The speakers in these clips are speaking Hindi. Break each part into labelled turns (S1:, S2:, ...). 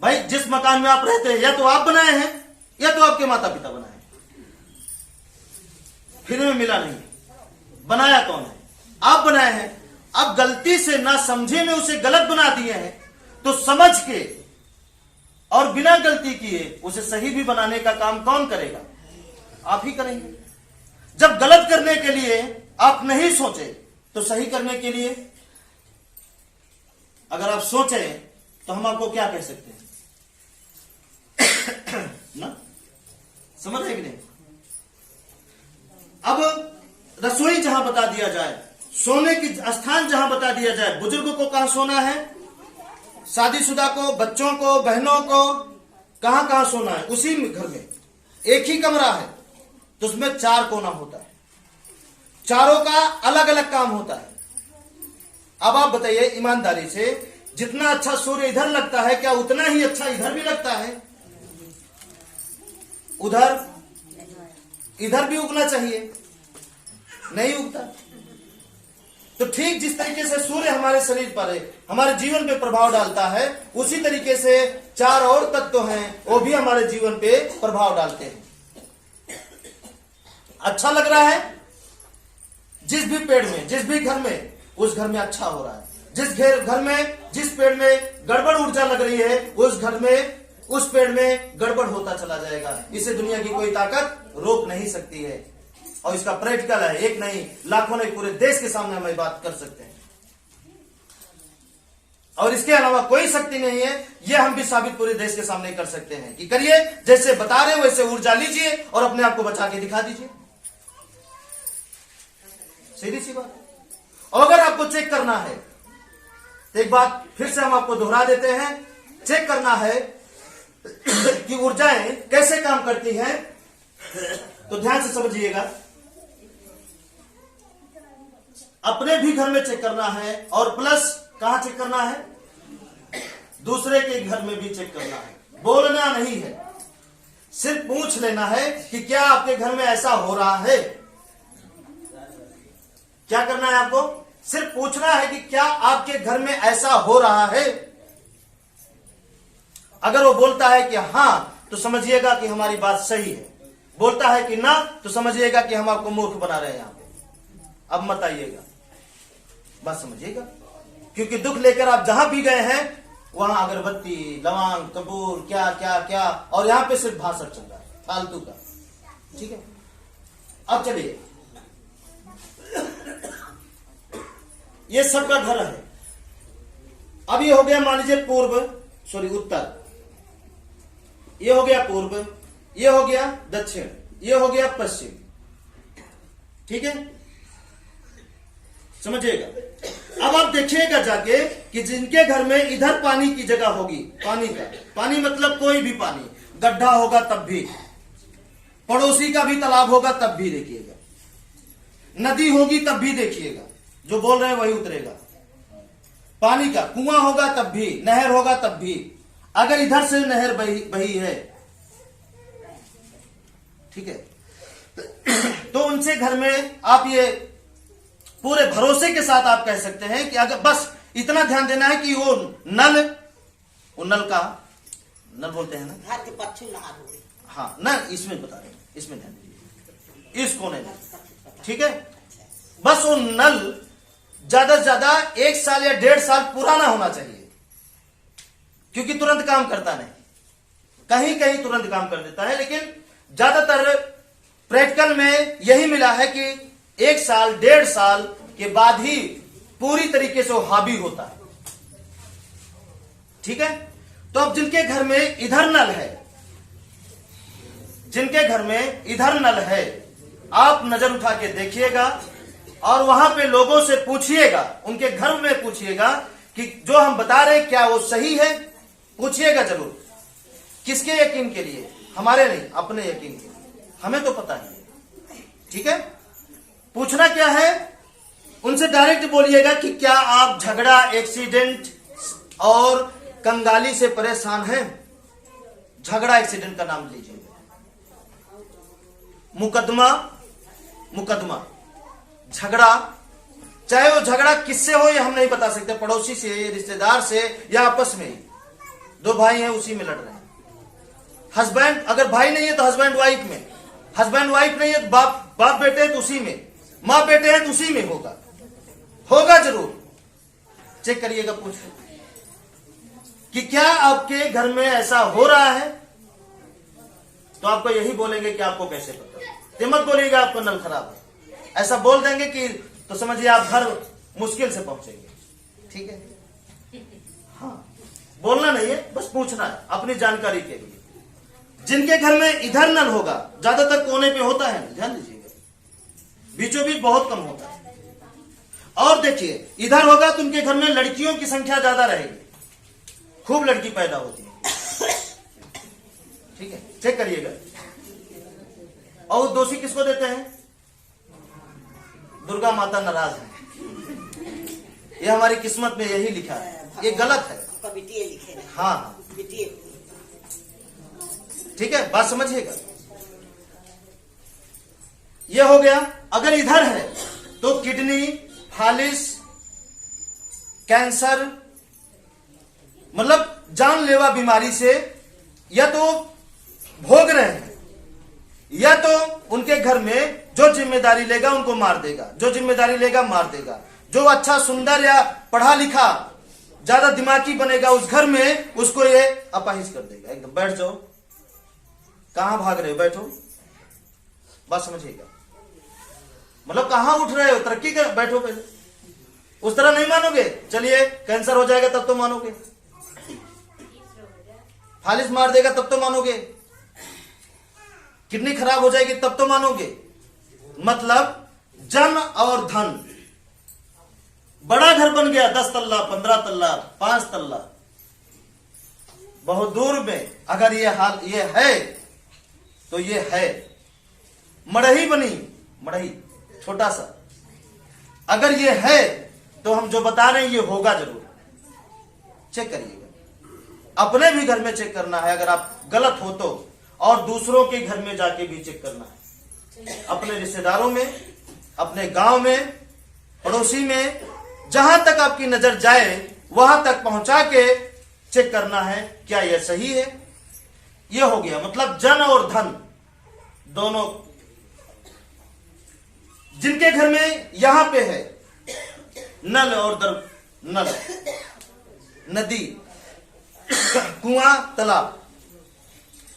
S1: भाई जिस मकान में आप रहते हैं या तो आप बनाए हैं या तो आपके माता पिता बनाए हैं, फिर में मिला नहीं। बनाया कौन है? आप बनाए हैं। अब गलती से ना समझे में उसे गलत बना दिए हैं, तो समझ के और बिना गलती किए उसे सही भी बनाने का काम कौन करेगा? आप ही करेंगे। जब गलत करने के लिए आप नहीं सोचे तो सही करने के लिए अगर आप सोचे तो हम आपको क्या कह सकते हैं? ना समझ रहे कि नहीं? अब रसोई जहां बता दिया जाए, सोने की स्थान जहां बता दिया जाए, बुजुर्ग को कहां सोना है, शादीशुदा को, बच्चों को, बहनों को कहां कहां सोना है, उसी घर में एक ही कमरा है तो उसमें 4 कोना होता है, चारों का अलग अलग काम होता है। अब आप बताइए ईमानदारी से, जितना अच्छा सूर्य इधर लगता है क्या उतना ही अच्छा इधर भी लगता है? उधर इधर भी उगना चाहिए, नहीं उगता। तो ठीक जिस तरीके से सूर्य हमारे शरीर पर है, हमारे जीवन पे प्रभाव डालता है, उसी तरीके से 4 और तत्व हैं वो भी हमारे जीवन पे प्रभाव डालते हैं। अच्छा लग रहा है जिस भी पेड़ में, जिस भी घर में, उस घर में अच्छा हो रहा है। जिस घर में, जिस पेड़ में गड़बड़ ऊर्जा लग रही है, उस घर में, उस पेड़ में गड़बड़ होता चला जाएगा। इसे दुनिया की कोई ताकत रोक नहीं सकती है। और इसका प्रैक्टिकल है, एक नहीं लाखों नहीं, पूरे देश के सामने हम बात कर सकते हैं। और इसके अलावा कोई शक्ति नहीं है, यह हम भी साबित पूरे देश के सामने कर सकते हैं कि करिए, जैसे बता रहे हो वैसे ऊर्जा लीजिए और अपने आप को बचा के दिखा दीजिए। सीधी सी बात। और अगर आपको चेक करना है तो एक बात फिर से हम आपको दोहरा देते हैं, चेक करना है कि ऊर्जाएं कैसे काम करती हैं, तो ध्यान से समझिएगा। अपने भी घर में चेक करना है और प्लस कहां चेक करना है? दूसरे के घर में भी चेक करना है। बोलना नहीं है, सिर्फ पूछ लेना है कि क्या आपके घर में ऐसा हो रहा है। क्या करना है आपको? सिर्फ पूछना है कि क्या आपके घर में ऐसा हो रहा है। अगर वो बोलता है कि हां तो समझिएगा कि हमारी बात सही है, बोलता है कि ना तो समझिएगा कि हम आपको मूर्ख बना रहे हैं यहां पे। अब मत आइएगा, बात समझिएगा। क्योंकि दुख लेकर आप जहां भी गए हैं वहां अगरबत्ती, लवांग, कपूर, क्या क्या क्या, और यहां पे सिर्फ भाषण चल रहा है फालतू का। ठीक है, अब चलिए, ये सबका घर है। अब ये हो गया मान लीजिए उत्तर, ये हो गया पूर्व, ये हो गया दक्षिण, ये हो गया पश्चिम। ठीक है, समझिएगा। अब आप देखिएगा जाके कि जिनके घर में इधर पानी की जगह होगी, पानी का, पानी मतलब कोई भी पानी, गड्ढा होगा तब भी, पड़ोसी का भी तालाब होगा तब भी देखिएगा, नदी होगी तब भी देखिएगा, जो बोल रहे हैं वही उतरेगा। पानी का कुआं होगा तब भी, नहर होगा तब भी, अगर इधर से नहर बही है, ठीक है, तो उनसे घर में आप ये पूरे भरोसे के साथ आप कह सकते हैं कि अगर बस इतना ध्यान देना है कि वो नल बोलते हैं ना,
S2: घर के पक्षी नहा दो।
S1: हाँ ना, इसमें बता रहे हैं, इसमें ध्यान दीजिए, इस कोने में। ठीक है, बस वो नल ज्यादा से ज्यादा 1 साल या 1.5 साल पुराना होना चाहिए, क्योंकि तुरंत काम करता नहीं, कहीं कहीं तुरंत काम कर देता है, लेकिन ज्यादातर प्रैक्टिकल में यही मिला है कि 1 साल 1.5 साल के बाद ही पूरी तरीके से वो हावी होता है। ठीक है, तो अब जिनके घर में इधर नल है, जिनके घर में इधर नल है, आप नजर उठा के देखिएगा और वहां पे लोगों से पूछिएगा, उनके घर में पूछिएगा कि जो हम बता रहे क्या वो सही है। पूछिएगा जरूर। किसके यकीन के लिए? हमारे नहीं, अपने यकीन के लिए। हमें तो पता है। ठीक है, पूछना क्या है, उनसे डायरेक्ट बोलिएगा कि क्या आप झगड़ा, एक्सीडेंट और कंगाली से परेशान हैं? झगड़ा एक्सीडेंट का नाम लीजिए, मुकदमा, झगड़ा, चाहे वो झगड़ा किससे हो ये हम नहीं बता सकते, पड़ोसी से, रिश्तेदार से या आपस में ही, दो भाई हैं उसी में लड़ रहे हैं। हस्बैंड, अगर भाई नहीं है तो हस्बैंड वाइफ में, हस्बैंड वाइफ नहीं है तो बाप बेटे हैं तो उसी में, माँ बेटे हैं तो उसी में होगा जरूर। चेक करिएगा, पूछ कि क्या आपके घर में ऐसा हो रहा है, तो आपको यही बोलेंगे कि आपको कैसे पता। तो मत बोलिएगा आपको नल खराब है, ऐसा बोल देंगे कि तो समझिए आप घर मुश्किल से पहुंचेंगे। ठीक है, हाँ, बोलना नहीं है, बस पूछना है अपनी जानकारी के लिए। जिनके घर में इधर नल होगा, ज्यादातर कोने पे होता है, ध्यान दीजिएगा, बीचों बीच बहुत कम होता है। और देखिए इधर होगा तो उनके घर में लड़कियों की संख्या ज्यादा रहेगी, खूब लड़की पैदा होती है। ठीक है, चेक करिएगा। और दोषी किसको देते हैं? दुर्गा माता नाराज है, ये हमारी किस्मत में यही लिखा है, ये गलत है। हाँ, ठीक है, बात समझिएगा। ये हो गया। अगर इधर है तो किडनी, फालिस, कैंसर, मतलब जानलेवा बीमारी से या तो भोग रहे हैं, या तो उनके घर में जो जिम्मेदारी लेगा उनको मार देगा, जो जिम्मेदारी लेगा मार देगा। जो अच्छा सुंदर या पढ़ा लिखा ज्यादा दिमागी बनेगा उस घर में, उसको ये अपाहिज कर देगा। एकदम बैठ जाओ, कहां भाग रहे हो, बैठो, बात समझिएगा। मतलब कहां उठ रहे हो, तरक्की कर, बैठो पहले। उस तरह नहीं मानोगे, चलिए कैंसर हो जाएगा तब तो मानोगे, फालिस मार देगा तब तो मानोगे, किडनी खराब हो जाएगी तब तो मानोगे। मतलब जन और धन, बड़ा घर बन गया 10 तल्ला, 15 तल्ला, 5 तल्ला, बहुत दूर में अगर ये हाल ये है तो ये है। मड़ही बनी, मड़ही छोटा सा, अगर ये है तो हम जो बता रहे हैं ये होगा जरूर। चेक करिएगा, अपने भी घर में चेक करना है अगर आप गलत हो तो, और दूसरों के घर में जाके भी चेक करना है, अपने रिश्तेदारों में, अपने गांव में, पड़ोसी में, जहां तक आपकी नजर जाए वहां तक पहुंचा के चेक करना है क्या यह सही है। यह हो गया, मतलब जन और धन दोनों। जिनके घर में यहां पे है नल और नल, नदी, कुआं, तालाब,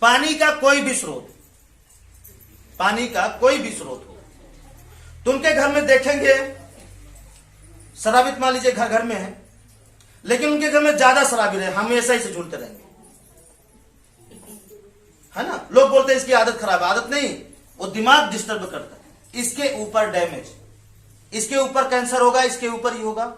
S1: पानी का कोई भी स्रोत, पानी का कोई भी स्रोत हो, तो उनके घर में देखेंगे शराबित, मान लीजिए घर में है, लेकिन उनके घर में ज्यादा शराबी रहे, हमेशा ही से झूलते रहेंगे, है ना। लोग बोलते हैं इसकी आदत खराब है, आदत नहीं, वो दिमाग डिस्टर्ब करता है। इसके ऊपर डैमेज, इसके ऊपर कैंसर होगा, इसके ऊपर ही होगा।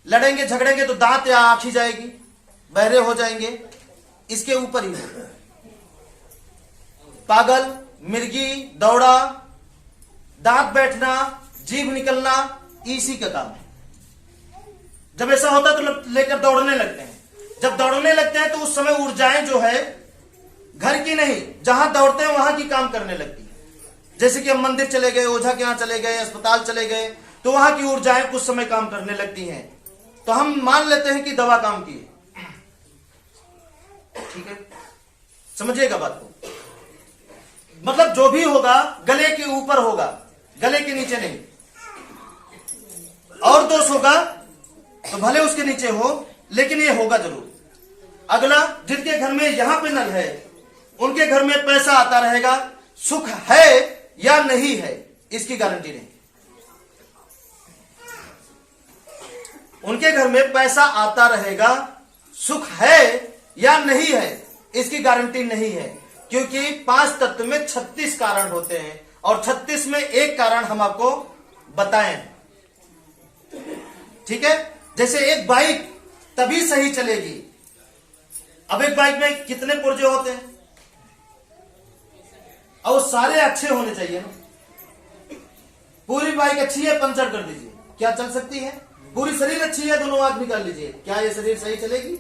S1: लड़ेंगे झगड़ेंगे तो दांत या आंख ही जाएगी, बहरे हो जाएंगे, इसके ऊपर ही होगा। पागल, मिर्गी, दौड़ा, दांत बैठना, जीभ निकलना, इसी का काम है। जब ऐसा होता है तो लेकर दौड़ने लगते हैं। जब दौड़ने लगते हैं तो उस समय ऊर्जाएं जो है घर की नहीं, जहां दौड़ते हैं वहां की काम करने लगती है। जैसे कि हम मंदिर चले गए, ओझा के यहां चले गए, अस्पताल चले गए, तो वहां की ऊर्जाएं कुछ समय काम करने लगती हैं, तो हम मान लेते हैं कि दवा काम की है। ठीक है, समझिएगा बात को। मतलब जो भी होगा गले के ऊपर होगा, गले के नीचे नहीं। और दोष होगा तो भले उसके नीचे हो, लेकिन ये होगा जरूर। अगला, जिनके घर में यहां पे नल है उनके घर में पैसा आता रहेगा, सुख है या नहीं है इसकी गारंटी नहीं। उनके घर में पैसा आता रहेगा, सुख है या नहीं है इसकी गारंटी नहीं है, क्योंकि 5 तत्व में 36 कारण होते हैं और 36 में एक कारण हम आपको बताएं। ठीक है, जैसे एक बाइक तभी सही चलेगी। अब एक बाइक में कितने पुर्जे होते हैं और सारे अच्छे होने चाहिए ना। पूरी बाइक अच्छी है, पंचर कर दीजिए, क्या चल सकती है? पूरी शरीर अच्छी है, दोनों आंख निकाल लीजिए, क्या ये शरीर सही चलेगी?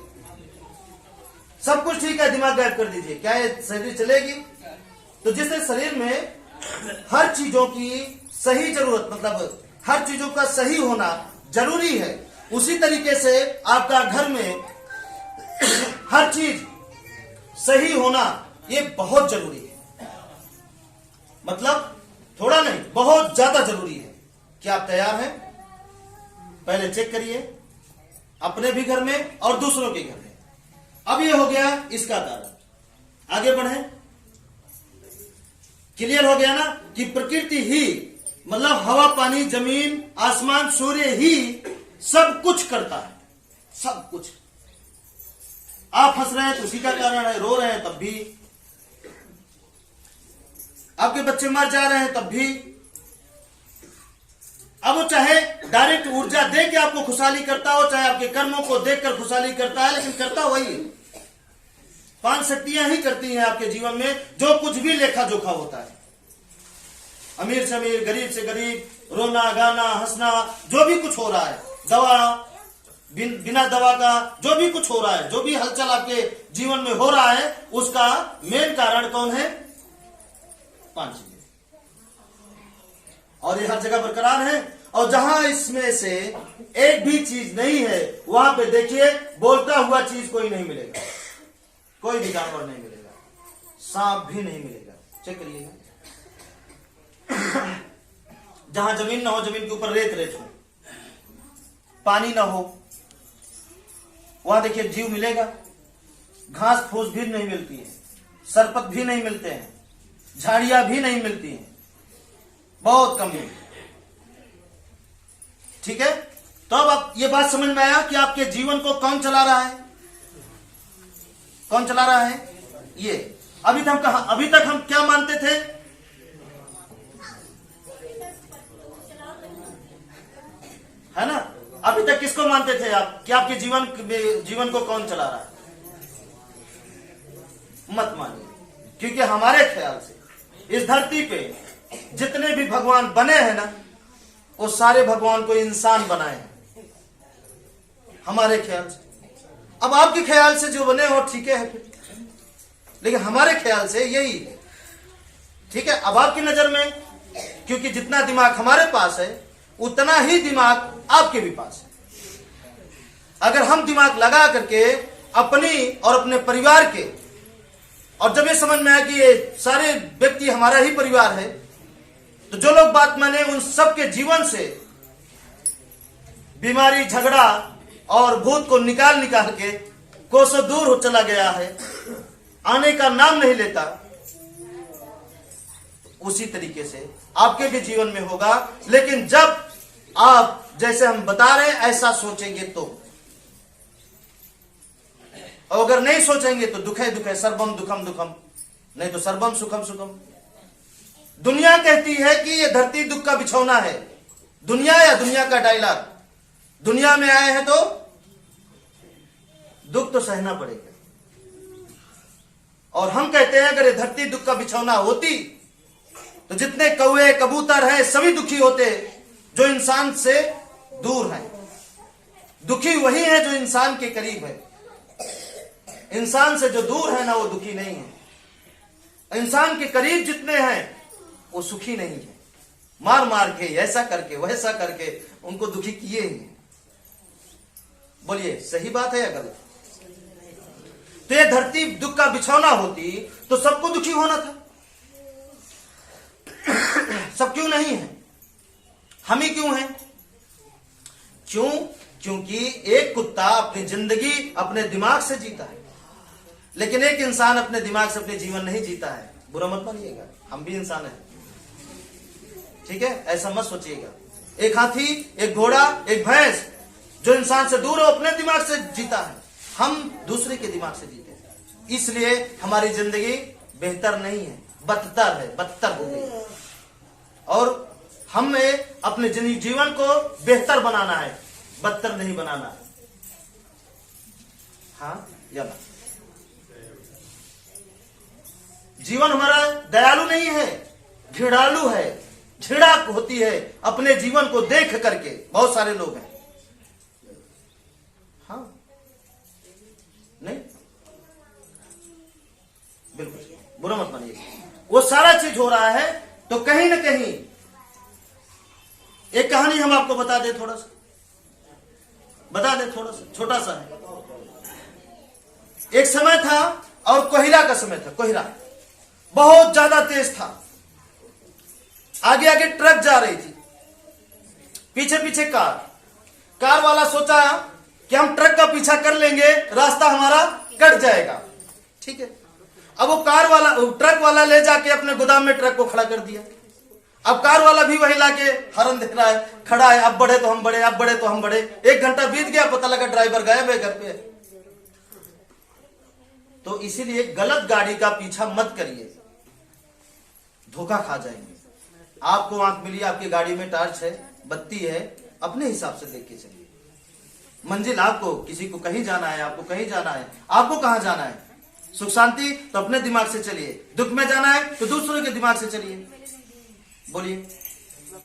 S1: सब कुछ ठीक है, दिमाग गायब कर दीजिए, क्या ये शरीर चलेगी? तो जिससे शरीर में हर चीजों की सही जरूरत, मतलब हर चीजों का सही होना जरूरी है, उसी तरीके से आपका घर में हर चीज सही होना ये बहुत जरूरी है। मतलब थोड़ा नहीं, बहुत ज्यादा जरूरी है। क्या आप तैयार हैं? पहले चेक करिए अपने भी घर में और दूसरों के घर में। अब ये हो गया इसका कारण। आगे बढ़े। क्लियर हो गया ना कि प्रकृति ही, मतलब हवा, पानी, जमीन, आसमान, सूर्य ही सब कुछ करता है, सब कुछ। आप हंस रहे हैं तो उसी का कारण है, रो रहे हैं तब भी, आपके बच्चे मर जा रहे हैं तब भी। अब वो चाहे डायरेक्ट ऊर्जा दे के आपको खुशहाली करता हो, चाहे आपके कर्मों को देखकर खुशहाली करता है, लेकिन करता वही है। 5 शक्तियां ही करती हैं आपके जीवन में जो कुछ भी लेखा जोखा होता है। अमीर से अमीर, गरीब से गरीब, रोना गाना हंसना, जो भी कुछ हो रहा है, दवा बिना दवा का जो भी कुछ हो रहा है, जो भी हलचल आपके जीवन में हो रहा है, उसका मेन कारण कौन है? 5 चीजें। और ये हर जगह बरकरार है। और जहां इसमें से एक भी चीज नहीं है, वहां पे देखिए बोलता हुआ चीज कोई नहीं मिलेगा, कोई भी जानवर नहीं मिलेगा, सांप भी नहीं मिलेगा। चेक करिएगा। जहां जमीन ना हो, जमीन के ऊपर रेत रेत हो, पानी ना हो, वहां देखिए जीव मिलेगा। घास फूस भी नहीं मिलती है, सरपत भी नहीं मिलते हैं, झाड़ियां भी नहीं मिलती हैं, बहुत कम है। ठीक है। तो अब आप ये बात समझ में आया कि आपके जीवन को कौन चला रहा है? कौन चला रहा है? ये। अभी तक हम क्या मानते थे? है ना? अभी तक किसको मानते थे आप कि आपके जीवन को कौन चला रहा है? मत मानिए, क्योंकि हमारे ख्याल से इस धरती पे जितने भी भगवान बने हैं ना, वो सारे भगवान को इंसान बनाए हैं हमारे ख्याल से। अब आपके ख्याल से जो बने हो ठीक है फिर, लेकिन हमारे ख्याल से यही है। ठीक है। अब आपकी नजर में, क्योंकि जितना दिमाग हमारे पास है उतना ही दिमाग आपके भी पास है। अगर हम दिमाग लगा करके अपनी और अपने परिवार के, और जब ये समझ में आया कि ये सारे व्यक्ति हमारा ही परिवार है, तो जो लोग बात माने उन सब के जीवन से बीमारी, झगड़ा और भूत को निकाल के कोसों दूर हो चला गया है, आने का नाम नहीं लेता। उसी तरीके से आपके भी जीवन में होगा। लेकिन जब आप, जैसे हम बता रहे हैं, ऐसा सोचेंगे तो, और अगर नहीं सोचेंगे तो दुखे दुखे, सर्वम दुखम दुखम, नहीं तो सर्वम सुखम सुखम। दुनिया कहती है कि ये धरती दुख का बिछौना है। दुनिया या दुनिया का डायलॉग, दुनिया में आए हैं तो दुख तो सहना पड़ेगा। और हम कहते हैं अगर ये धरती दुख का बिछौना होती तो जितने कौवे कबूतर हैं सभी दुखी होते जो इंसान से दूर हैं। दुखी वही है जो इंसान के करीब है। इंसान से जो दूर है ना, वो दुखी नहीं है। इंसान के करीब जितने हैं वो सुखी नहीं है। मार मार के, ऐसा करके, वैसा करके उनको दुखी किए ही हैं। बोलिए सही बात है या गलत? तो ये धरती दुख का बिछौना होती तो सबको दुखी होना था। सब क्यों नहीं है? हम ही क्यों हैं? क्यों? क्योंकि एक कुत्ता अपनी जिंदगी अपने दिमाग से जीता है, लेकिन एक इंसान अपने दिमाग से अपने जीवन नहीं जीता है। बुरा मत मानिएगा, हम भी इंसान हैं। ठीक है, ऐसा मत सोचिएगा। एक हाथी, एक घोड़ा, एक भैंस जो इंसान से दूर हो अपने दिमाग से जीता है, हम दूसरे के दिमाग से जीते हैं। इसलिए हमारी जिंदगी बेहतर नहीं है, बदतर है, बदतर हो गई। और हमें अपने जीवन को बेहतर बनाना है, बदतर नहीं बनाना है। हाँ या ना? जीवन हमारा दयालु नहीं है, घृणालु है। घृणा होती है अपने जीवन को देख करके। बहुत सारे लोग हैं। हाँ नहीं, बिल्कुल बुरा मत मानिए। वो सारा चीज हो रहा है तो कहीं ना कहीं एक कहानी हम आपको बता दें, थोड़ा सा छोटा सा है। एक समय था और कोहरा का समय था, कोहरा बहुत ज्यादा तेज था। आगे आगे ट्रक जा रही थी, पीछे पीछे कार वाला सोचा कि हम ट्रक का पीछा कर लेंगे, रास्ता हमारा कट जाएगा। ठीक है, अब वो ट्रक वाला ले जाके अपने गोदाम में ट्रक को खड़ा कर दिया। अब कार वाला भी वही लाके हॉर्न दे रहा है, खड़ा है, अब बढ़े तो हम बढ़े, अब बढ़े तो हम बढ़े। 1 घंटा बीत गया, पता लगा ड्राइवर गायब है घर पे। तो इसीलिए गलत गाड़ी का पीछा मत करिए, धोखा खा जाएंगे। आपको आंख मिली, आपकी गाड़ी में टॉर्च है, बत्ती है, अपने हिसाब से देख के चलिए। मंजिल आपको, किसी को कहीं जाना है, आपको कहीं जाना है, आपको कहां जाना है, सुख शांति तो अपने दिमाग से चलिए, दुख में जाना है तो दूसरों के दिमाग से चलिए। बोलिए।